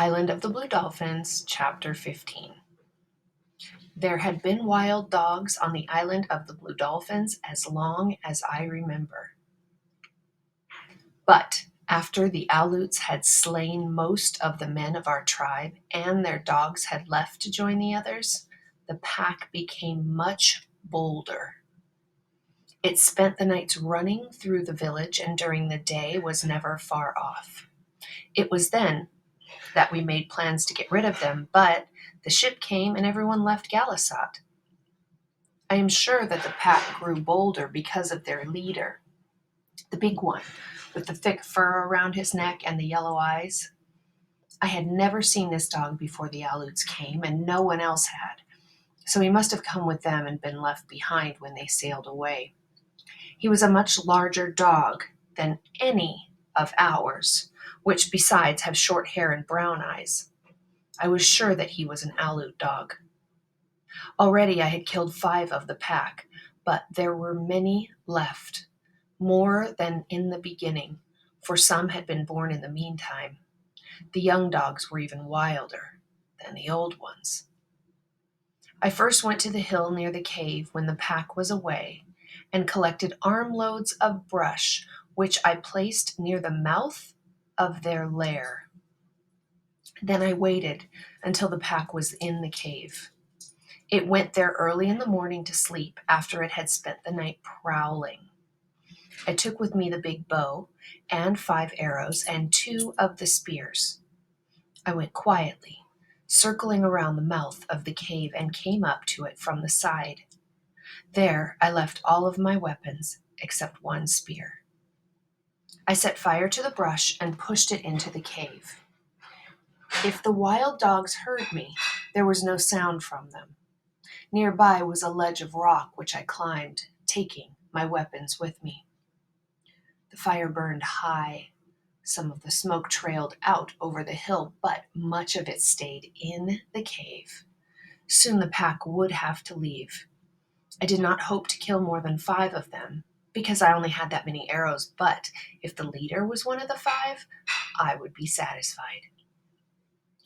Island of the Blue Dolphins, Chapter 15. There had been wild dogs on the Island of the Blue Dolphins as long as I remember. But after the Aleuts had slain most of the men of our tribe and their dogs had left to join the others, the pack became much bolder. It spent the nights running through the village and during the day was never far off. It was then that we made plans to get rid of them, but the ship came and everyone left Galisat. I am sure that the pack grew bolder because of their leader, the big one, with the thick fur around his neck and the yellow eyes. I had never seen this dog before the Aleuts came, and no one else had, so he must have come with them and been left behind when they sailed away. He was a much larger dog than any of ours, which besides have short hair and brown eyes. I was sure that he was an Aleut dog. Already I had killed 5 of the pack, but there were many left, more than in the beginning, for some had been born in the meantime. The young dogs were even wilder than the old ones. I first went to the hill near the cave when the pack was away and collected armloads of brush, which I placed near the mouth of their lair. Then I waited until the pack was in the cave. It went there early in the morning to sleep after it had spent the night prowling. I took with me the big bow and 5 arrows and 2 of the spears. I went quietly, circling around the mouth of the cave and came up to it from the side. There I left all of my weapons except 1 spear. I set fire to the brush and pushed it into the cave. If the wild dogs heard me, there was no sound from them. Nearby was a ledge of rock which I climbed, taking my weapons with me. The fire burned high. Some of the smoke trailed out over the hill, but much of it stayed in the cave. Soon the pack would have to leave. I did not hope to kill more than 5 of them, because I only had that many arrows, but if the leader was one of the 5, I would be satisfied.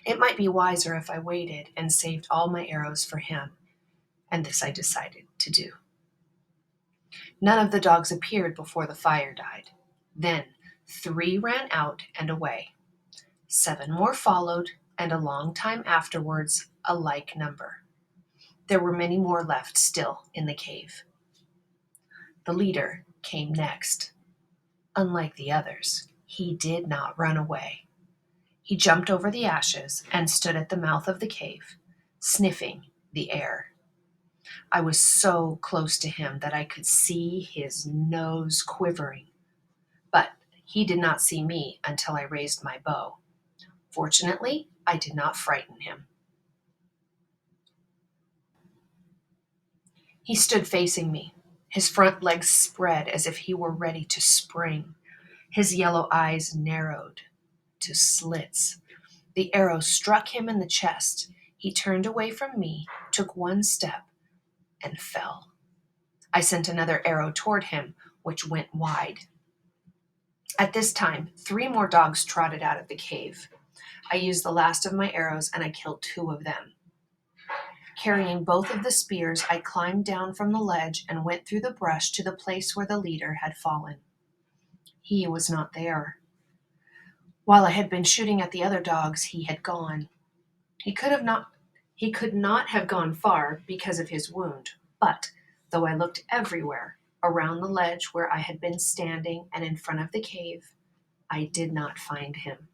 It might be wiser if I waited and saved all my arrows for him, and this I decided to do. None of the dogs appeared before the fire died. Then 3 ran out and away. 7 more followed, and a long time afterwards, a like number. There were many more left still in the cave. The leader came next. Unlike the others, he did not run away. He jumped over the ashes and stood at the mouth of the cave, sniffing the air. I was so close to him that I could see his nose quivering, but he did not see me until I raised my bow. Fortunately, I did not frighten him. He stood facing me, his front legs spread as if he were ready to spring. His yellow eyes narrowed to slits. The arrow struck him in the chest. He turned away from me, took 1 step, and fell. I sent another arrow toward him, which went wide. At this time, 3 more dogs trotted out of the cave. I used the last of my arrows and I killed 2 of them. Carrying both of the spears, I climbed down from the ledge and went through the brush to the place where the leader had fallen. He was not there. While I had been shooting at the other dogs, he had gone. He could not have gone far because of his wound, but though I looked everywhere, around the ledge where I had been standing and in front of the cave, I did not find him.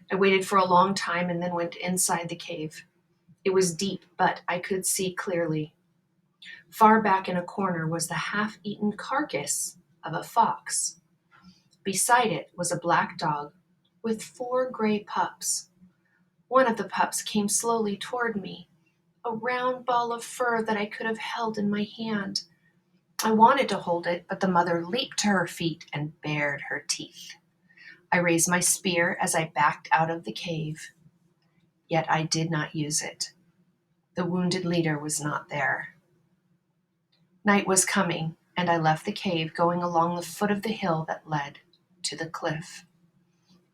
I waited for a long time and then went inside the cave. It was deep, but I could see clearly. Far back in a corner was the half-eaten carcass of a fox. Beside it was a black dog with 4 gray pups. One of the pups came slowly toward me, a round ball of fur that I could have held in my hand. I wanted to hold it, but the mother leaped to her feet and bared her teeth. I raised my spear as I backed out of the cave, yet I did not use it. The wounded leader was not there. Night was coming, and I left the cave, going along the foot of the hill that led to the cliff.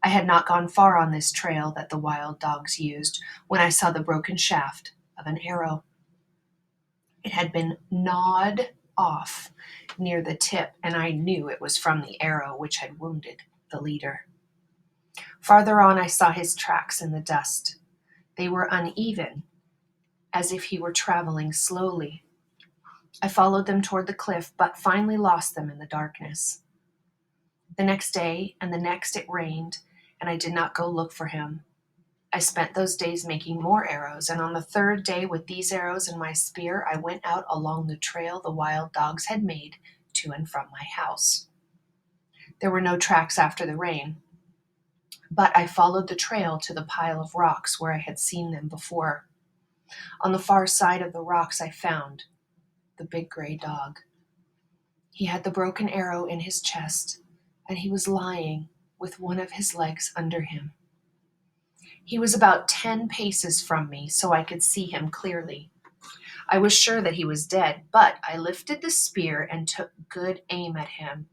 I had not gone far on this trail that the wild dogs used when I saw the broken shaft of an arrow. It had been gnawed off near the tip, and I knew it was from the arrow which had wounded the leader. Farther on, I saw his tracks in the dust. They were uneven, as if he were traveling slowly. I followed them toward the cliff, but finally lost them in the darkness. The next day and the next it rained, and I did not go look for him. I spent those days making more arrows, and on the third day, with these arrows and my spear, I went out along the trail the wild dogs had made to and from my house. There were no tracks after the rain, but I followed the trail to the pile of rocks where I had seen them before. On the far side of the rocks, I found the big gray dog. He had the broken arrow in his chest, and he was lying with one of his legs under him. He was about 10 paces from me, so I could see him clearly. I was sure that he was dead, but I lifted the spear and took good aim at him.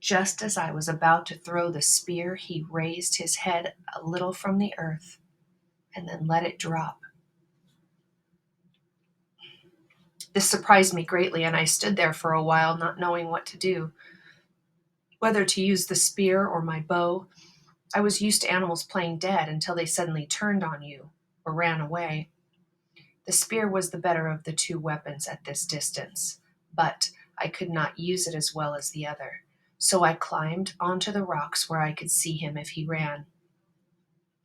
Just as I was about to throw the spear, he raised his head a little from the earth and then let it drop. This surprised me greatly, and I stood there for a while, not knowing what to do, whether to use the spear or my bow. I was used to animals playing dead until they suddenly turned on you or ran away. The spear was the better of the two weapons at this distance, but I could not use it as well as the other, so I climbed onto the rocks where I could see him if he ran.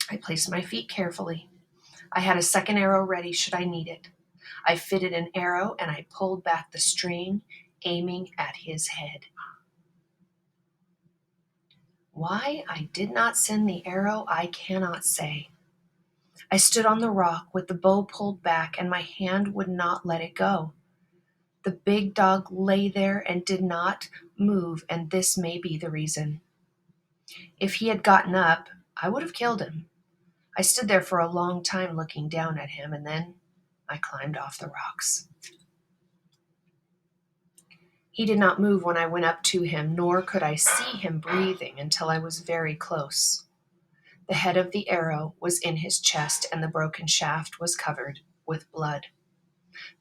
I placed my feet carefully. I had a second arrow ready should I need it. I fitted an arrow and I pulled back the string, aiming at his head. Why I did not send the arrow, I cannot say. I stood on the rock with the bow pulled back, and my hand would not let it go. The big dog lay there and did not move, and this may be the reason. If he had gotten up, I would have killed him. I stood there for a long time looking down at him, and then I climbed off the rocks. He did not move when I went up to him, nor could I see him breathing until I was very close. The head of the arrow was in his chest, and the broken shaft was covered with blood.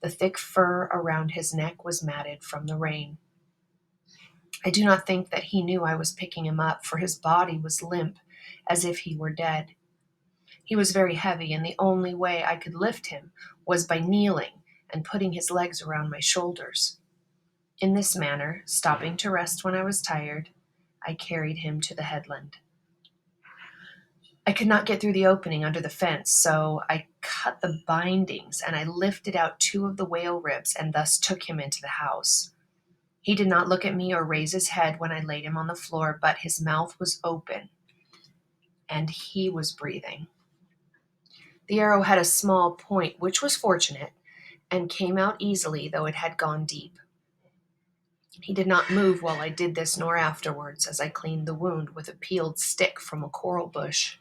The thick fur around his neck was matted from the rain. I do not think that he knew I was picking him up, for his body was limp, as if he were dead. He was very heavy, and the only way I could lift him was by kneeling and putting his legs around my shoulders. In this manner, stopping to rest when I was tired, I carried him to the headland. I could not get through the opening under the fence, so I cut the bindings and I lifted out two of the whale ribs and thus took him into the house. He did not look at me or raise his head when I laid him on the floor, but his mouth was open and he was breathing. The arrow had a small point, which was fortunate, and came out easily, though it had gone deep. He did not move while I did this, nor afterwards, as I cleaned the wound with a peeled stick from a coral bush.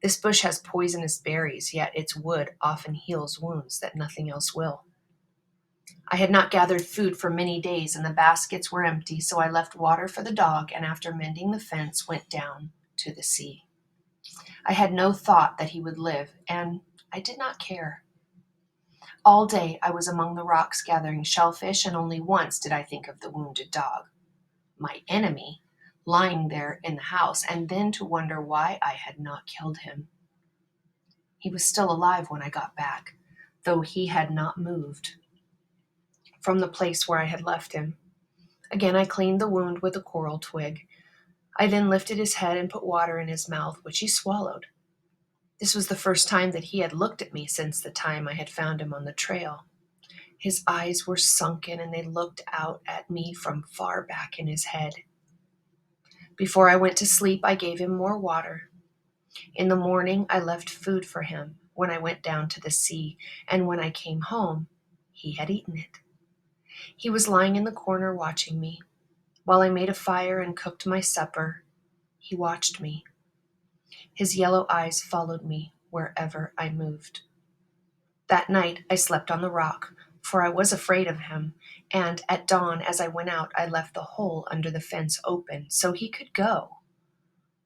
This bush has poisonous berries, yet its wood often heals wounds that nothing else will. I had not gathered food for many days, and the baskets were empty, so I left water for the dog, and after mending the fence, went down to the sea. I had no thought that he would live, and I did not care. All day I was among the rocks gathering shellfish, and only once did I think of the wounded dog, my enemy, lying there in the house, and then to wonder why I had not killed him. He was still alive when I got back, though he had not moved from the place where I had left him. Again I cleaned the wound with a coral twig. I then lifted his head and put water in his mouth, which he swallowed. This was the first time that he had looked at me since the time I had found him on the trail. His eyes were sunken, and they looked out at me from far back in his head. Before I went to sleep, I gave him more water. In the morning, I left food for him when I went down to the sea, and when I came home, he had eaten it. He was lying in the corner watching me. While I made a fire and cooked my supper, he watched me. His yellow eyes followed me wherever I moved. That night, I slept on the rock, for I was afraid of him, and at dawn, as I went out, I left the hole under the fence open so he could go.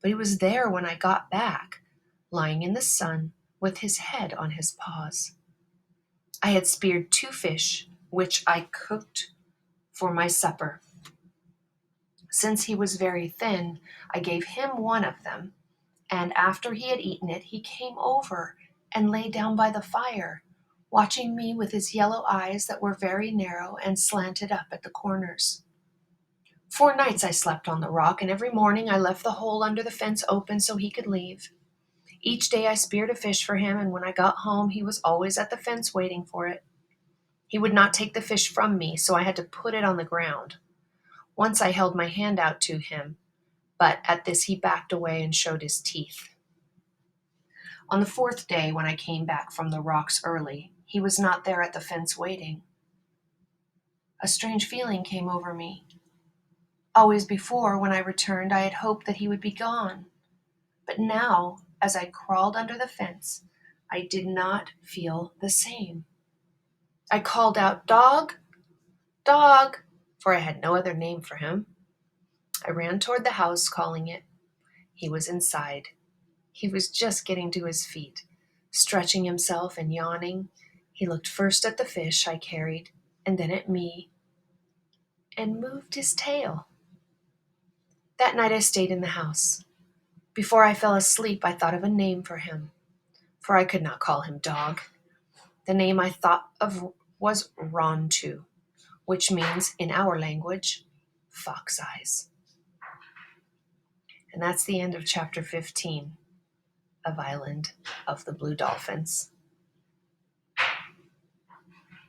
but he was there when I got back, lying in the sun with his head on his paws. I had speared 2 fish, which I cooked for my supper. Since he was very thin, I gave him one of them, and after he had eaten it, he came over and lay down by the fire, watching me with his yellow eyes that were very narrow and slanted up at the corners. 4 nights I slept on the rock, and every morning I left the hole under the fence open so he could leave. Each day I speared a fish for him, and when I got home, he was always at the fence waiting for it. He would not take the fish from me, so I had to put it on the ground. Once I held my hand out to him, but at this he backed away and showed his teeth. On the 4th day, when I came back from the rocks early, he was not there at the fence waiting. A strange feeling came over me. Always before, when I returned, I had hoped that he would be gone. But now, as I crawled under the fence, I did not feel the same. I called out, "Dog, dog," for I had no other name for him. I ran toward the house, calling it. He was inside. He was just getting to his feet, stretching himself and yawning. He looked first at the fish I carried, and then at me, and moved his tail. That night I stayed in the house. Before I fell asleep, I thought of a name for him, for I could not call him Dog. The name I thought of was Rontu, which means, in our language, fox eyes. And that's the end of chapter 15 of Island of the Blue Dolphins.